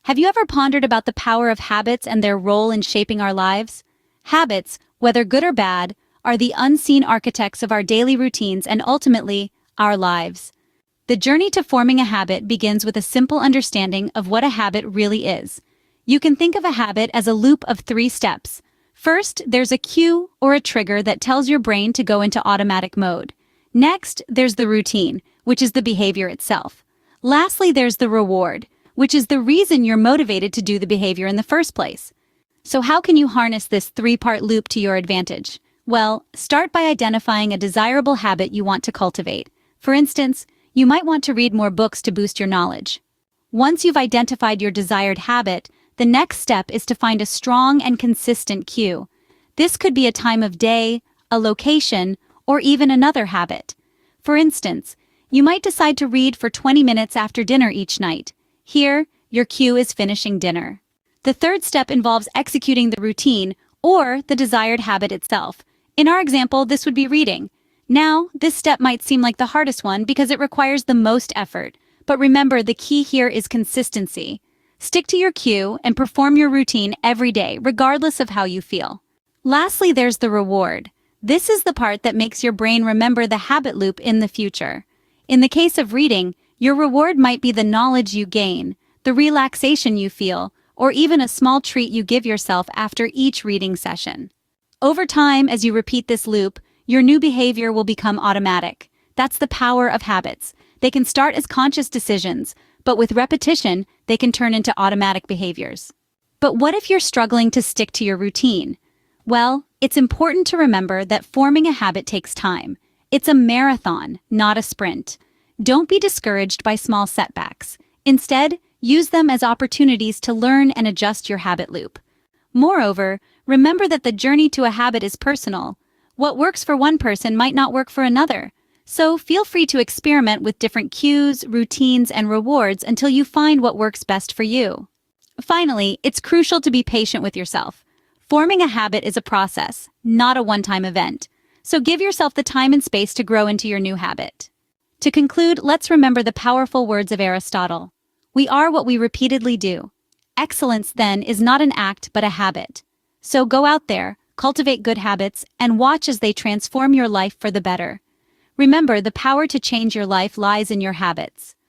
Have you ever pondered about the power of habits and their role in shaping our lives? Habits, whether good or bad, are the unseen architects of our daily routines and ultimately, our lives. The journey to forming a habit begins with a simple understanding of what a habit really is. You can think of a habit as a loop of 3 steps. First, there's a cue or a trigger that tells your brain to go into automatic mode. Next, there's the routine, which is the behavior itself. Lastly, there's the reward, which is the reason you're motivated to do the behavior in the first place. So how can you harness this 3-part loop to your advantage? Well, start by identifying a desirable habit you want to cultivate. For instance, you might want to read more books to boost your knowledge. Once you've identified your desired habit, the next step is to find a strong and consistent cue. This could be a time of day, a location, or even another habit. For instance, you might decide to read for 20 minutes after dinner each night. Here, your cue is finishing dinner. The third step involves executing the routine or the desired habit itself. In our example, this would be reading. Now, this step might seem like the hardest one because it requires the most effort. But remember, the key here is consistency. Stick to your cue and perform your routine every day, regardless of how you feel. Lastly, there's the reward. This is the part that makes your brain remember the habit loop in the future. In the case of reading, your reward might be the knowledge you gain, the relaxation you feel, or even a small treat you give yourself after each reading session. Over time, as you repeat this loop, your new behavior will become automatic. That's the power of habits. They can start as conscious decisions, but with repetition, they can turn into automatic behaviors. But what if you're struggling to stick to your routine? Well, it's important to remember that forming a habit takes time. It's a marathon, not a sprint. Don't be discouraged by small setbacks. Instead, use them as opportunities to learn and adjust your habit loop. Moreover, remember that the journey to a habit is personal. What works for one person might not work for another. So feel free to experiment with different cues, routines, and rewards until you find what works best for you. Finally, it's crucial to be patient with yourself. Forming a habit is a process, not a one-time event. So give yourself the time and space to grow into your new habit. To conclude, let's remember the powerful words of Aristotle. We are what we repeatedly do. Excellence, then, is not an act but a habit. So go out there, cultivate good habits, and watch as they transform your life for the better. Remember, the power to change your life lies in your habits.